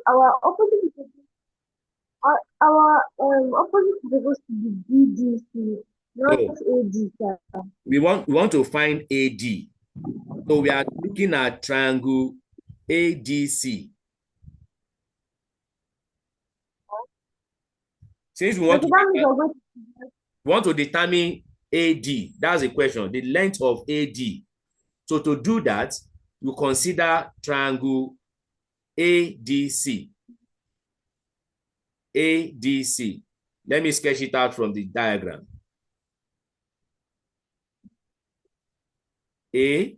our opposite is our opposite is supposed to be BDC, not No, AD, sir. we want to find AD. So we are looking at triangle ADC. Since we want Okay, to that means determine, we're going we want to determine AD, that's the question, the length of AD. So to do that, you consider triangle ADC. ADC. Let me sketch it out from the diagram. ADC.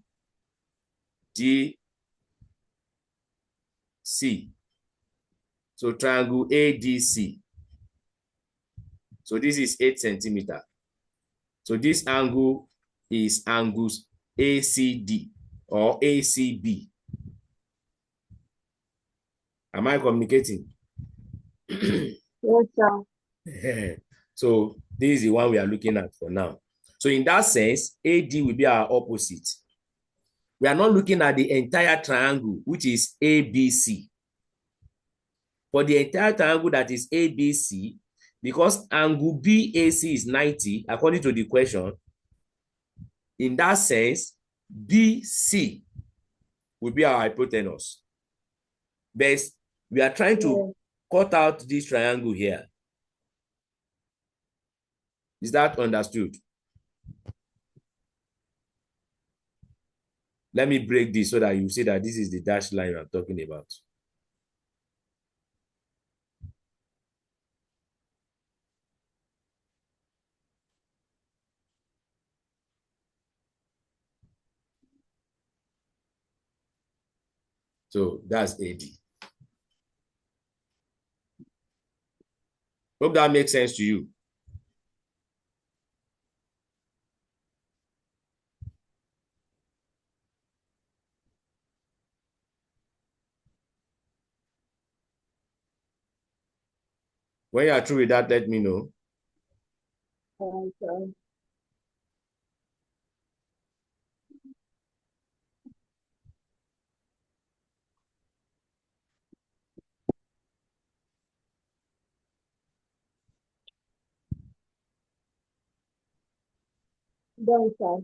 So triangle ADC. So this is 8 centimeter. So this angle is angles ACD or ACB. Am I communicating? yes, sir. So this is the one we are looking at for now. So in that sense, AD will be our opposite. We are not looking at the entire triangle, which is ABC. For the entire triangle that is ABC, because angle BAC is 90, according to the question, in that sense, BC will be our hypotenuse. But we are trying to Yes. cut out this triangle here. Is that understood? Let me break this so that you see that this is the dashed line I'm talking about. So that's AD. Hope that makes sense to you. When you are through with that, let me know. Sir. Done, sir.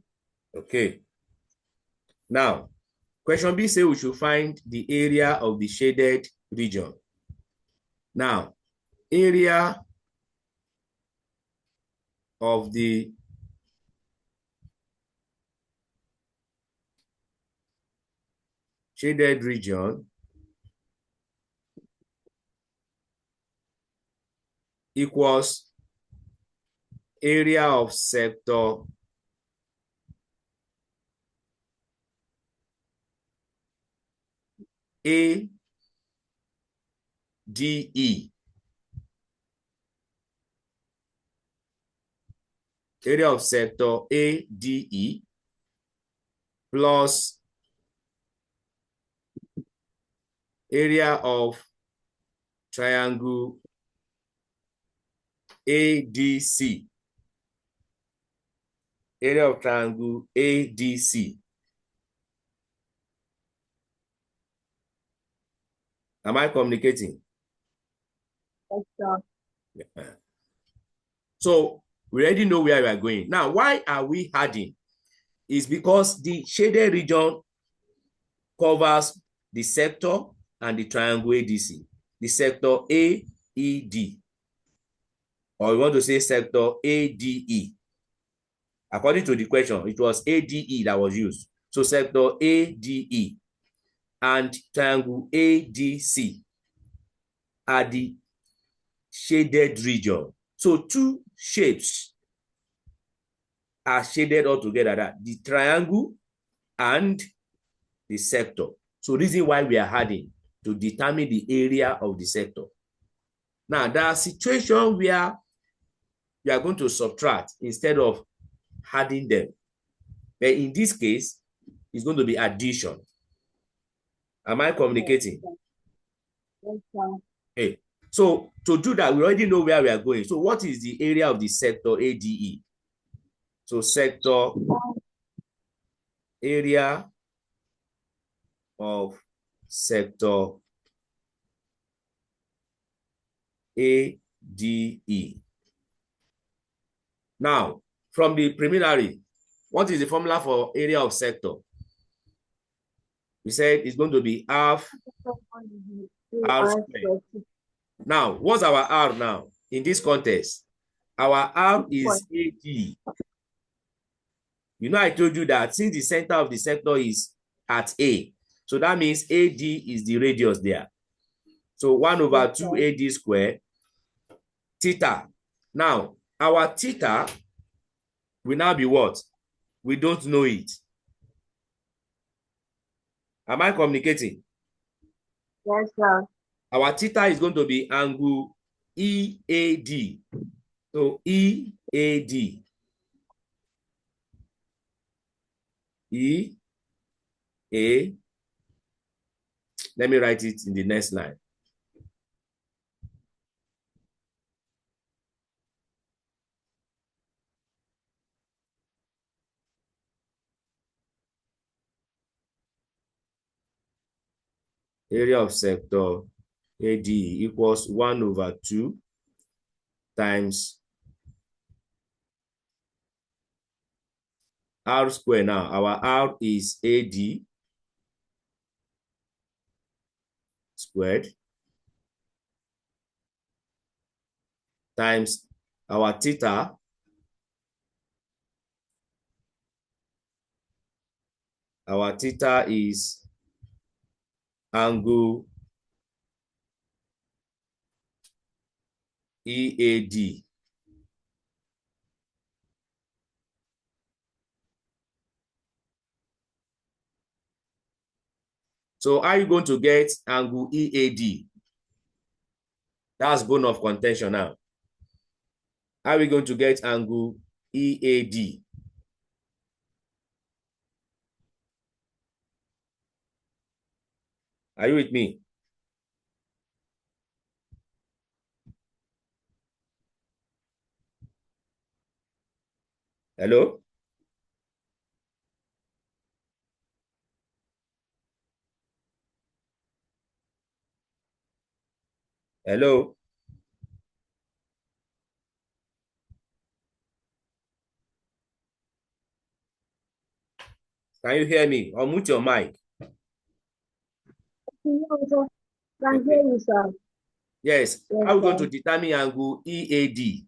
Okay. Now, question B say we should find the area of the shaded region. Now, area of the shaded region equals area of sector ADE. Area of sector ADE plus area of triangle ADC. Area of triangle ADC. Am I communicating? Yes, sir. Yeah. So we already know where we are going. Now, why are we adding? It's because the shaded region covers the sector and the triangle ADC. The sector AED, or we want to say sector ADE. According to the question, it was ADE that was used. So sector ADE and triangle ADC are the shaded region. So two shapes are shaded all together, the triangle and the sector. So reason why we are adding to determine the area of the sector. Now, there are situations where you are going to subtract instead of adding them. But in this case, it's going to be addition. Am I communicating? Yes, sir. Hey, so to do that, we already know where we are going. So what is the area of the sector ADE? So sector area of sector ADE. Now, from the preliminary, what is the formula for area of sector? We said it's going to be half R squared. Now, what's our R now in this context? Our R is AD. You know, I told you that since the center of the sector is at A, so that means AD is the radius there. So 1 over 2 AD squared theta. Now, our theta will now be what? We don't know it. Am I communicating? Yes, sir. Our theta is going to be angle EAD. So EAD. EA. Let me write it in the next line. Area of sector AD equals 1 over 2 times R squared. Now, our R is AD squared times our theta. Our theta is angle EAD. So how are you going to get angle EAD? That's bone of contention now. How are we going to get angle EAD? Are you with me? Hello? Hello? Can you hear me? Unmute your mic. Can hear you, sir. Yes. Yes, How are we going sir. to determine angle EAD?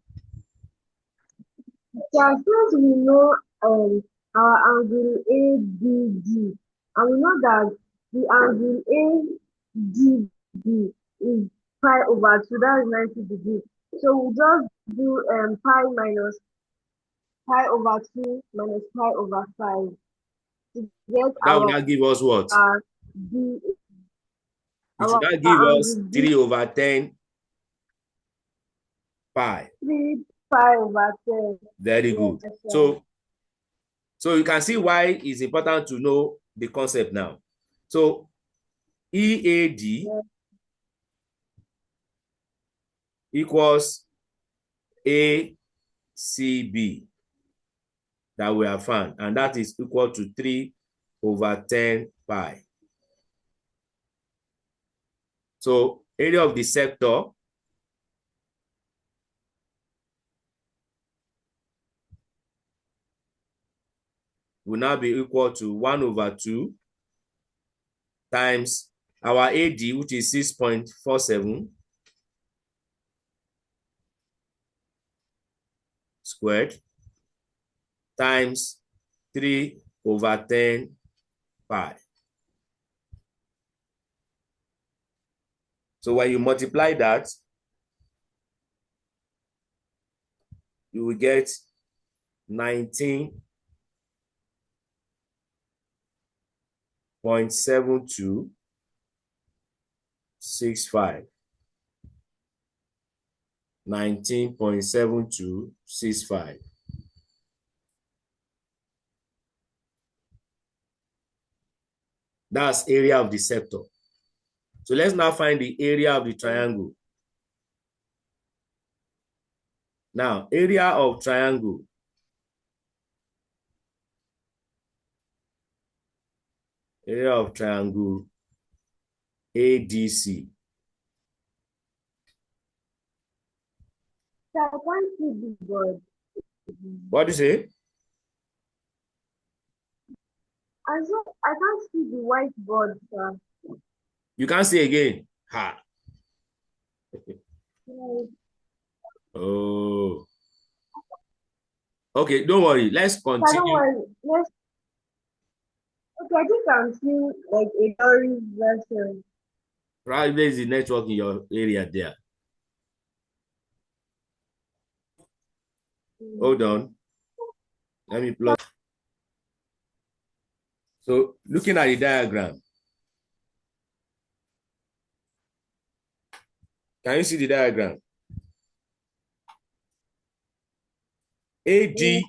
Yeah, since we know our angle ADG, and we know that the angle ADB is pi over 2, that is 90 degrees. So we just do pi minus pi over 2 minus pi over 5 to get That will not give us what? D, It will our not give us angle D 3 over 10 pi. 3 pi over 10. Very Yes, good. sir. So you can see why it's important to know the concept now. So EAD Yes. equals ACB that we have found, and that is equal to 3 over 10 pi. So area of the sector will now be equal to 1 over 2 times our AD, which is 6.47 squared, times 3 over 10 pi. So when you multiply that, you will get 19.7265. 19.7265. That's area of the sector. So let's now find the area of the triangle. Now, area of triangle. Area of triangle ADC I can't see the board. What do you say? I said I can't see the whiteboard, sir. You can't say again. Ha. Yes. Oh. Okay, don't worry. Let's I don't continue. worry. Let's. Okay, I think I'm seeing like a blurry version. Probably there's the network in your area there. Mm. Hold on. Let me plug. So looking at the diagram, can you see the diagram? AD, Yes,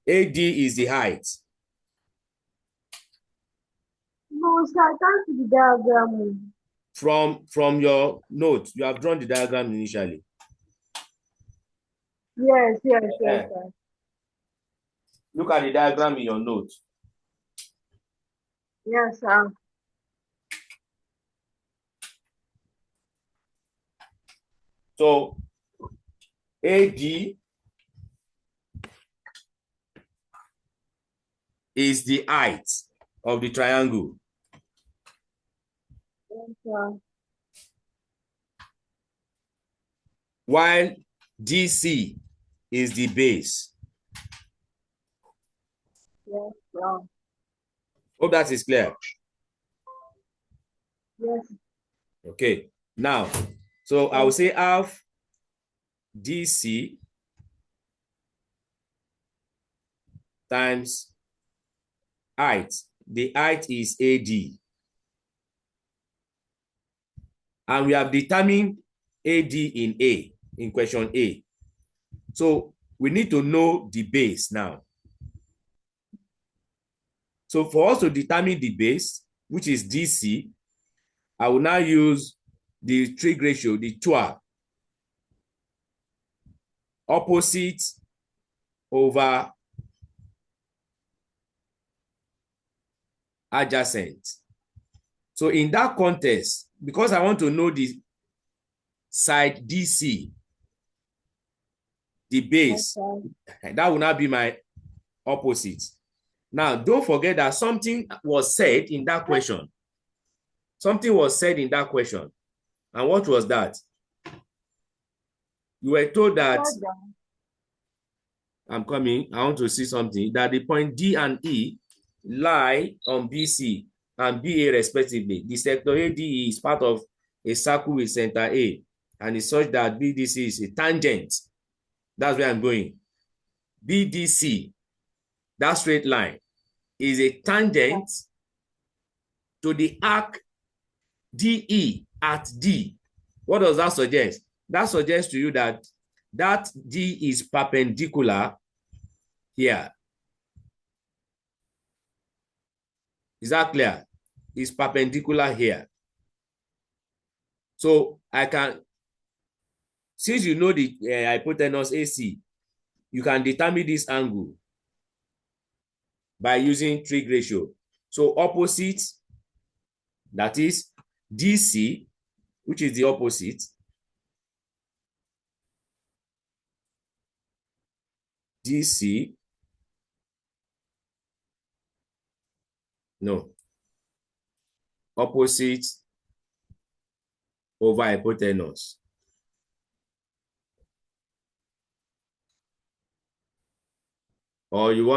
AD is the height. no, sir, I can't see the diagram. From your note, you have drawn the diagram initially. Yes, yes, yes, Eh, sir. Look at the diagram in your note. Yes, sir. So AD is the height of the triangle, Yes, sir. while DC is the base. Yes, sir. Hope that is clear. Yes, Okay. Now, so I will yes, say half DC times height. The height is AD. And we have determined AD in question A. So we need to know the base now. So for us to determine the base, which is DC, I will now use the trig ratio, the TWA, opposite over adjacent. So in that context, because I want to know the side DC, the yes, base, sir. that will now be my opposite. Now, don't forget that something was said in that question. Something was said in that question. And what was that? You were told that, Said that. I'm coming, I want to see something, that the point D and E lie on BC and BA respectively. The sector AD is part of a circle with center A, and it's such that BDC is a tangent. That's where I'm going. BDC, that straight line, is a tangent to the arc DE at D. What does that suggest? That suggests to you that that D is perpendicular here. Is that clear? It's perpendicular here. So I can, since you know the hypotenuse AC, you can determine this angle by using trig ratio. So opposite, that is DC, which is the opposite, DC, no, opposite over hypotenuse. Or you want